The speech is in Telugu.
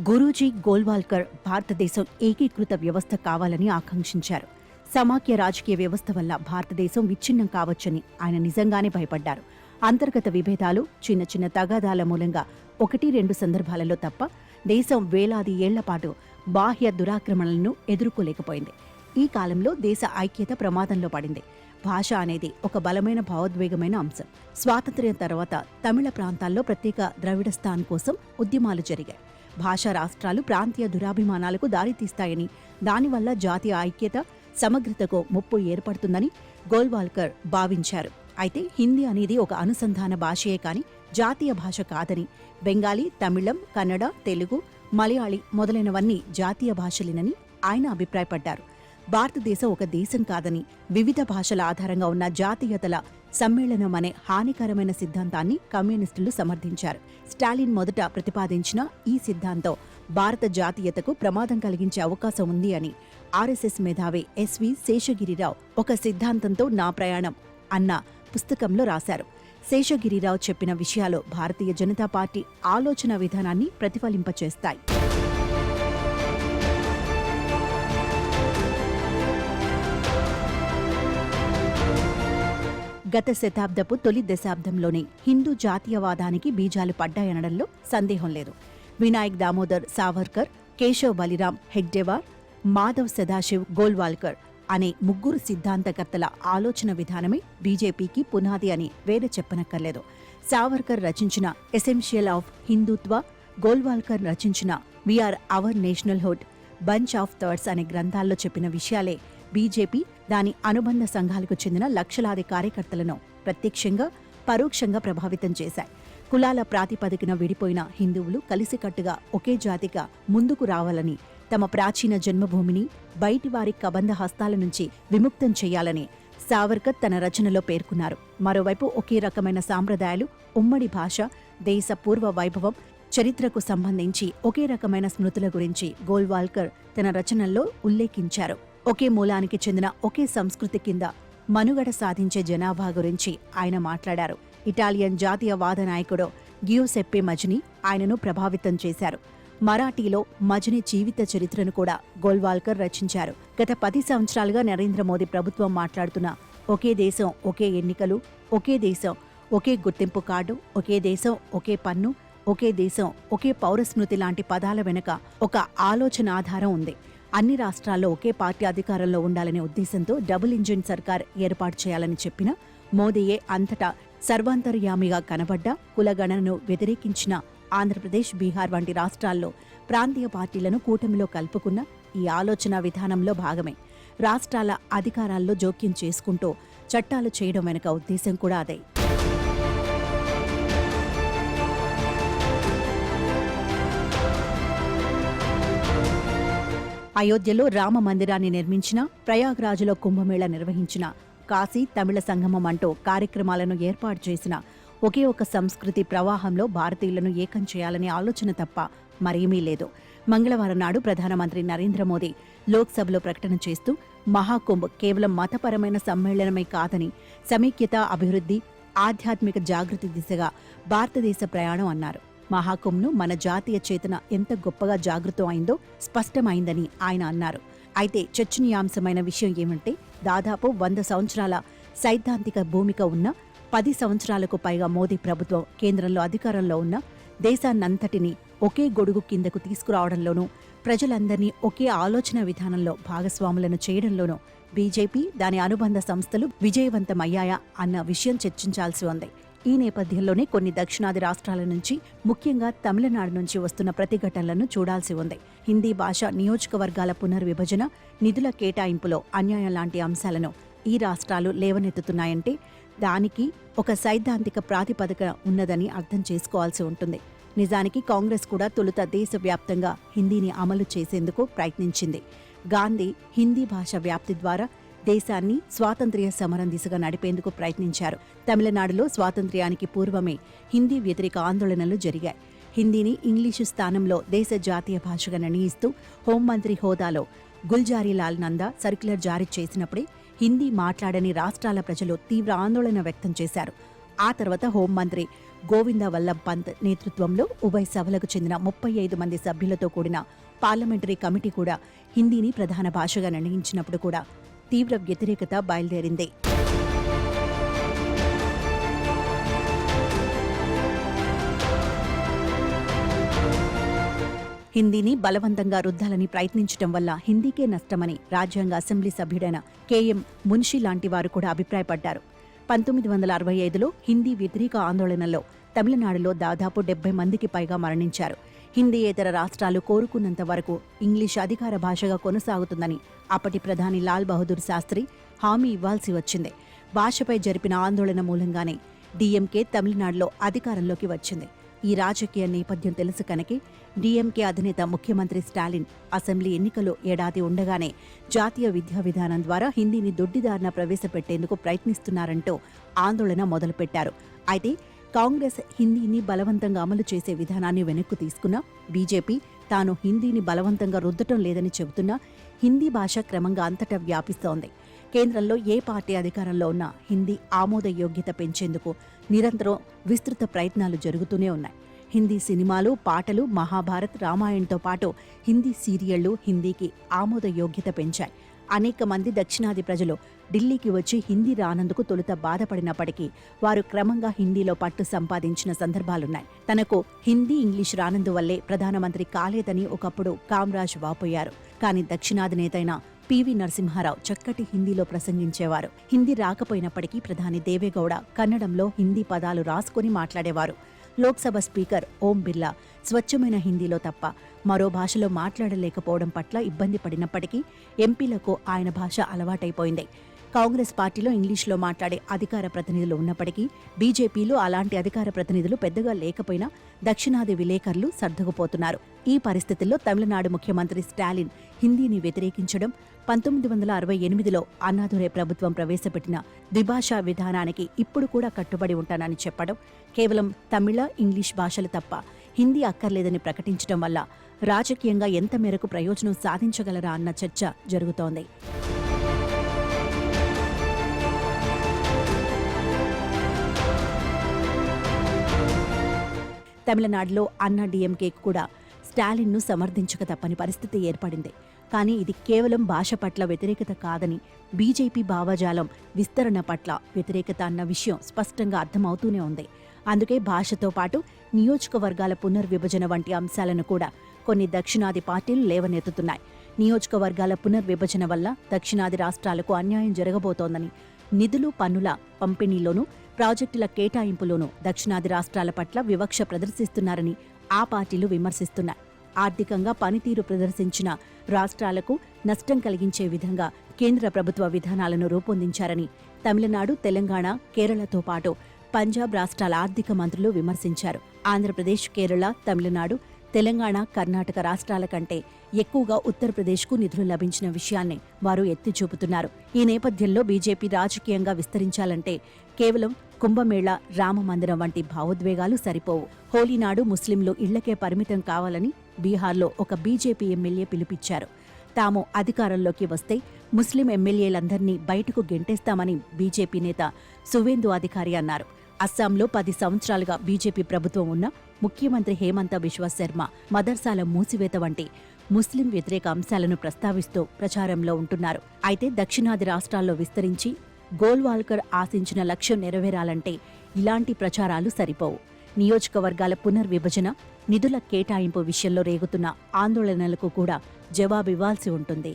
గురూజీ గోల్వాల్కర్ భారతదేశం ఏకీకృత వ్యవస్థ కావాలని ఆకాంక్షించారు. సమాఖ్య రాజకీయ వ్యవస్థ వల్ల భారతదేశం విచ్ఛిన్నం కావచ్చని ఆయన నిజంగానే భయపడ్డారు. అంతర్గత విభేదాలు, చిన్న చిన్న తగాదాల మూలంగా 1-2 సందర్భాలలో తప్ప దేశం వేలాది ఏళ్లపాటు బాహ్య దురాక్రమణలను ఎదుర్కోలేకపోయింది. ఈ కాలంలో దేశ ఐక్యత ప్రమాదంలో పడింది. భాష అనేది ఒక బలమైన భావోద్వేగమైన అంశం. స్వాతంత్ర్యం తర్వాత తమిళ ప్రాంతాల్లో ప్రత్యేక ద్రవిడస్థాన్ కోసం ఉద్యమాలు జరిగాయి. భాషా రాష్ట్రాలు ప్రాంతీయ దురాభిమానాలకు దారితీస్తాయని, దానివల్ల జాతీయ ఐక్యత, సమగ్రతకు ముప్పు ఏర్పడుతుందని గోల్వాల్కర్ భావించారు. అయితే హిందీ అనేది ఒక అనుసంధాన భాషయే కాని జాతీయ భాష కాదని, బెంగాలీ, తమిళం, కన్నడ, తెలుగు, మలయాళీ మొదలైనవన్నీ జాతీయ భాషలేనని ఆయన అభిప్రాయపడ్డారు. భారతదేశం ఒక దేశం కాదని, వివిధ భాషల ఆధారంగా ఉన్న జాతీయతల సమ్మేళనం అనే హానికరమైన సిద్ధాంతాన్ని కమ్యూనిస్టులు సమర్థించారు. స్టాలిన్ మొదట ప్రతిపాదించిన ఈ సిద్ధాంతం భారత జాతీయతకు ప్రమాదం కలిగించే అవకాశం ఉంది అని ఆర్ఎస్ఎస్ మేధావి ఎస్వి శేషగిరిరావు ఒక సిద్ధాంతంతో నా ప్రయాణం అన్న పుస్తకంలో రాశారు. శేషగిరిరావు చెప్పిన విషయాలు భారతీయ జనతా పార్టీ ఆలోచన విధానాన్ని ప్రతిఫలింపచేస్తాయి. గత శతాబ్దపు తొలి దశాబ్దంలోనే హిందూ జాతీయవాదానికి బీజాలు పడ్డాయనడంలో సందేహం లేదు. వినాయక్ దామోదర్ సావర్కర్, కేశవ్ బలిరాం హెగ్డేవార్, మాధవ్ సదాశివ్ గోల్వాల్కర్ అనే ముగ్గురు సిద్ధాంతకర్తల ఆలోచన విధానమే బీజేపీకి పునాది అని వేరే చెప్పనక్కర్లేదు. సావర్కర్ రచించిన ఎసెన్షియల్ ఆఫ్ హిందూత్వ, గోల్వాల్కర్ రచించిన we or our nationhood, bunch of thoughts అనే గ్రంథాల్లో చెప్పిన విషయాలే బీజేపీ, దాని అనుబంధ సంఘాలకు చెందిన లక్షలాది కార్యకర్తలను ప్రత్యక్షంగా, పరోక్షంగా ప్రభావితం చేశాయి. కులాల ప్రాతిపదికన విడిపోయిన హిందువులు కలిసికట్టుగా ఒకే జాతిగా ముందుకు రావాలని, తమ ప్రాచీన జన్మభూమిని బయటివారి కబంధ హస్తాల నుంచి విముక్తం చేయాలని సావర్కర్ తన రచనలో పేర్కొన్నారు. మరోవైపు ఒకే రకమైన సాంప్రదాయాలు, ఉమ్మడి భాష, దేశ పూర్వ వైభవం, చరిత్రకు సంబంధించి ఒకే రకమైన స్మృతుల గురించి గోల్వాల్కర్ తన రచనల్లో ఉల్లేఖించారు. ఒకే మూలానికి చెందిన ఒకే సంస్కృతి కింద మనుగడ సాధించే జనాభా గురించి ఆయన మాట్లాడారు. ఇటాలియన్ జాతీయవాద నాయకుడు గియోసెప్పే మజ్ని ఆయనను ప్రభావితం చేశారు. మరాఠీలో మజ్ని జీవిత చరిత్రను కూడా గోల్వాల్కర్ రచించారు. గత 10 సంవత్సరాలుగా నరేంద్ర మోదీ ప్రభుత్వం మాట్లాడుతున్న ఒకే దేశం, ఒకే ఎన్నికలు, ఒకే దేశం, ఒకే గుర్తింపు కార్డు, ఒకే దేశం, ఒకే పన్ను, ఒకే దేశం, ఒకే పౌరస్మృతి లాంటి పదాల వెనుక ఒక ఆలోచన ఆధారం ఉంది. అన్ని రాష్ట్రాల్లో ఒకే పార్టీ అధికారంలో ఉండాలనే ఉద్దేశంతో డబుల్ ఇంజిన్ సర్కార్ ఏర్పాటు చేయాలని చెప్పిన మోదీయే అంతటా సర్వాంతర్యామిగా కనబడ్డ, కులగణనను వ్యతిరేకించిన ఆంధ్రప్రదేశ్, బీహార్ వంటి రాష్ట్రాల్లో ప్రాంతీయ పార్టీలను కూటమిలో కలుపుకున్న ఈ ఆలోచన విధానంలో భాగమే. రాష్ట్రాల అధికారాల్లో జోక్యం చేసుకుంటూ చట్టాలు చేయడం వెనుక ఉద్దేశం కూడా అదే. అయోధ్యలో రామ మందిరాన్ని నిర్మించిన, ప్రయాగ్రాజ్లో కుంభమేళా నిర్వహించిన, కాశీ తమిళ సంగమం అంటూ కార్యక్రమాలను ఏర్పాటు చేసిన, ఒకే ఒక సంస్కృతి ప్రవాహంలో భారతీయులను ఏకం చేయాలనే ఆలోచన తప్ప మరేమీ లేదు. మంగళవారం నాడు ప్రధానమంత్రి నరేంద్ర మోదీ లోక్సభలో ప్రకటన చేస్తూ మహాకుంభ్ కేవలం మతపరమైన సమ్మేళనమే కాదని, సమైక్యత, అభివృద్ధి, ఆధ్యాత్మిక జాగృతి దిశగా భారతదేశ ప్రయాణం అన్నారు. మహాకుంభ్ను మన జాతీయ చేతన ఎంత గొప్పగా జాగృతం అయిందో స్పష్టమైందని ఆయన అన్నారు. అయితే చర్చనీయాంశమైన విషయం ఏమంటే, దాదాపు 100 సంవత్సరాల సైద్ధాంతిక భూమిక ఉన్న, 10 సంవత్సరాలకు పైగా మోదీ ప్రభుత్వం కేంద్రంలో అధికారంలో ఉన్న దేశాన్నంతటినీ ఒకే గొడుగు కిందకు తీసుకురావడంలోనూ, ప్రజలందరినీ ఒకే ఆలోచన విధానంలో భాగస్వాములను చేయడంలోనూ బీజేపీ, దాని అనుబంధ సంస్థలు విజయవంతమయ్యాయా అన్న విషయం చర్చించాల్సి ఉంది. ఈ నేపథ్యంలోనే కొన్ని దక్షిణాది రాష్ట్రాల నుంచి, ముఖ్యంగా తమిళనాడు నుంచి వస్తున్న ప్రతిఘటనలను చూడాల్సి ఉంది. హిందీ భాష నియోజకవర్గాల పునర్విభజన, నిధుల కేటాయింపులో అన్యాయం లాంటి అంశాలను ఈ రాష్ట్రాలు లేవనెత్తుతున్నాయంటే దానికి ఒక సైద్ధాంతిక ప్రాతిపదిక ఉన్నదని అర్థం చేసుకోవాల్సి ఉంటుంది. నిజానికి కాంగ్రెస్ కూడా తొలుత దేశవ్యాప్తంగా హిందీని అమలు చేసేందుకు ప్రయత్నించింది. గాంధీ హిందీ భాష వ్యాప్తి ద్వారా దేశాన్ని స్వాతంత్ర్య సమరం దిశగా నడిపేందుకు ప్రయత్నించారు. తమిళనాడులో స్వాతంత్ర్యానికి పూర్వమే హిందీ వ్యతిరేక ఆందోళనలు జరిగాయి. హిందీని ఇంగ్లీషు స్థానంలో దేశ జాతీయ భాషగా నిర్ణయిస్తూ హోంమంత్రి హోదాలో గుల్జారీలాల్ నందా సర్క్యులర్ జారీ చేసినప్పుడే హిందీ మాట్లాడని రాష్ట్రాల ప్రజలు తీవ్ర ఆందోళన వ్యక్తం చేశారు. ఆ తర్వాత హోంమంత్రి గోవింద వల్లభ్ పంత్ నేతృత్వంలో ఉభయ సభలకు చెందిన 35 మంది సభ్యులతో కూడిన పార్లమెంటరీ కమిటీ కూడా హిందీని ప్రధాన భాషగా నిర్ణయించినప్పుడు కూడా తీవ్ర వ్యతిరేకత బయలుదేరింది. హిందీని బలవంతంగా రుద్దాలని ప్రయత్నించడం వల్ల హిందీకే నష్టమని రాజ్యాంగ అసెంబ్లీ సభ్యుడైన కెఎం మున్షి లాంటి వారు కూడా అభిప్రాయపడ్డారు. 1965లో హిందీ వ్యతిరేక ఆందోళనలో తమిళనాడులో దాదాపు 70 మందికి పైగా మరణించారు. హిందీయేతర రాష్ట్రాలు కోరుకున్నంత వరకు ఇంగ్లీష్ అధికార భాషగా కొనసాగుతుందని అప్పటి ప్రధాని లాల్ బహదూర్ శాస్త్రి హామీ ఇవ్వాల్సి వచ్చింది. భాషపై జరిపిన ఆందోళన మూలంగానే డీఎంకే తమిళనాడులో అధికారంలోకి వచ్చింది. ఈ రాజకీయ నేపథ్యం తెలుసు కనుకే డీఎంకే అధినేత ముఖ్యమంత్రి స్టాలిన్ అసెంబ్లీ ఎన్నికలు ఏడాది ఉండగానే జాతీయ విద్యా విధానం ద్వారా హిందీని దొడ్డిదారిన ప్రవేశపెట్టేందుకు ప్రయత్నిస్తున్నారంటూ ఆందోళన మొదలుపెట్టారు. అయితే కాంగ్రెస్ హిందీని బలవంతంగా అమలు చేసే విధానాన్ని వెనక్కు తీసుకున్నా, బీజేపీ తాను హిందీని బలవంతంగా రుద్దటం లేదని చెబుతున్నా హిందీ భాష క్రమంగా అంతటా వ్యాపిస్తోంది. కేంద్రంలో ఏ పార్టీ అధికారంలో ఉన్నా హిందీ ఆమోదయోగ్యత పెంచేందుకు నిరంతరం విస్తృత ప్రయత్నాలు జరుగుతూనే ఉన్నాయి. హిందీ సినిమాలు, పాటలు, మహాభారత్, రామాయణంతో పాటు హిందీ సీరియళ్లు హిందీకి ఆమోదయోగ్యత పెంచాయి. అనేక మంది దక్షిణాది ప్రజలు ఢిల్లీకి వచ్చి హిందీ రానందుకు తొలుత బాధపడినప్పటికీ వారు క్రమంగా హిందీలో పట్టు సంపాదించిన సందర్భాలున్నాయి. తనకు హిందీ, ఇంగ్లీష్ రానందువల్లే ప్రధానమంత్రి కాలేదని ఒకప్పుడు కామ్రాజ్ వాపోయారు. కానీ దక్షిణాది నేతైన పివి నరసింహారావు చక్కటి హిందీలో ప్రసంగించేవారు. హిందీ రాకపోయినప్పటికీ ప్రధాని దేవేగౌడ కన్నడంలో హిందీ పదాలు రాసుకుని మాట్లాడేవారు. లోక్సభ స్పీకర్ ఓం బిర్లా స్వచ్ఛమైన హిందీలో తప్ప మరో భాషలో మాట్లాడలేకపోవడం పట్ల ఇబ్బంది పడినప్పటికీ ఎంపీలకు ఆయన భాష అలవాటైపోయింది. కాంగ్రెస్ పార్టీలో ఇంగ్లీష్లో మాట్లాడే అధికార ప్రతినిధులు ఉన్నప్పటికీ బీజేపీలో అలాంటి అధికార ప్రతినిధులు పెద్దగా లేకపోయినా దక్షిణాది విలేకరులు సర్దుకుపోతున్నారు. ఈ పరిస్థితుల్లో తమిళనాడు ముఖ్యమంత్రి స్టాలిన్ హిందీని వ్యతిరేకించడం, 1968లో అన్నాదురై ప్రభుత్వం ప్రవేశపెట్టిన ద్విభాషా విధానానికి ఇప్పుడు కూడా కట్టుబడి ఉంటానని చెప్పడం, కేవలం తమిళ, ఇంగ్లీష్ భాషలు తప్ప హిందీ అక్కర్లేదని ప్రకటించడం వల్ల రాజకీయంగా ఎంత మేరకు ప్రయోజనం సాధించగలరా అన్న చర్చ జరుగుతోంది. తమిళనాడులో అన్నా డీఎంకే కూడా స్టాలిన్ను సమర్థించక తప్పని పరిస్థితి ఏర్పడింది. కానీ ఇది కేవలం భాష పట్ల వ్యతిరేకత కాదని, బీజేపీ భావజాలం విస్తరణ పట్ల వ్యతిరేకత అన్న విషయం స్పష్టంగా అర్థమవుతూనే ఉంది. అందుకే భాషతో పాటు నియోజకవర్గాల పునర్విభజన వంటి అంశాలను కూడా కొన్ని దక్షిణాది పార్టీలు లేవనెత్తుతున్నాయి. నియోజకవర్గాల పునర్విభజన వల్ల దక్షిణాది రాష్ట్రాలకు అన్యాయం జరగబోతోందని, నిధులు, పన్నుల పంపిణీలోనూ ప్రాజెక్టుల కేటాయింపులోనూ దక్షిణాది రాష్ట్రాల పట్ల వివక్ష ప్రదర్శిస్తున్నారని ఆ పార్టీలు విమర్శిస్తున్నాయి. ఆర్థికంగా పనితీరు ప్రదర్శించిన రాష్ట్రాలకు నష్టం కలిగించే విధంగా కేంద్ర ప్రభుత్వ విధానాలను రూపొందించారని తమిళనాడు, తెలంగాణ, కేరళతో పాటు పంజాబ్ రాష్ట్రాల ఆర్థిక మంత్రులు విమర్శించారు. ఆంధ్రప్రదేశ్, కేరళ, తమిళనాడు, తెలంగాణ, కర్ణాటక రాష్ట్రాల కంటే ఎక్కువగా ఉత్తరప్రదేశ్కు నిధులు లభించిన విషయాన్ని వారు ఎత్తి చూపుతున్నారు. ఈ నేపథ్యంలో బీజేపీ రాజకీయంగా విస్తరించాలంటే కేవలం కుంభమేళా, రామమందిరం వంటి భావోద్వేగాలు సరిపోవు. హోలీ నాడు ముస్లింలు ఇళ్లకే పరిమితం కావాలని బీహార్లో ఒక బీజేపీ ఎమ్మెల్యే పిలుపిచ్చారు. తాము అధికారంలోకి వస్తే ముస్లిం ఎమ్మెల్యేలందర్నీ బయటకు గెంటేస్తామని బీజేపీ నేత సువేందు అధికారి అన్నారు. అస్సాంలో 10 సంవత్సరాలుగా బీజేపీ ప్రభుత్వం ఉన్న ముఖ్యమంత్రి హేమంత బిశ్వ శర్మ మదర్సాల మూసివేత వంటి ముస్లిం వ్యతిరేక అంశాలను ప్రస్తావిస్తూ ప్రచారంలో ఉంటున్నారు. అయితే దక్షిణాది రాష్ట్రాల్లో విస్తరించి గోల్వాల్కర్ ఆశించిన లక్ష్యం నెరవేరాలంటే ఇలాంటి ప్రచారాలు సరిపోవు. నియోజకవర్గాల పునర్విభజన, నిధుల కేటాయింపు విషయంలో రేగుతున్న ఆందోళనలకు కూడా జవాబివ్వాల్సి ఉంటుంది.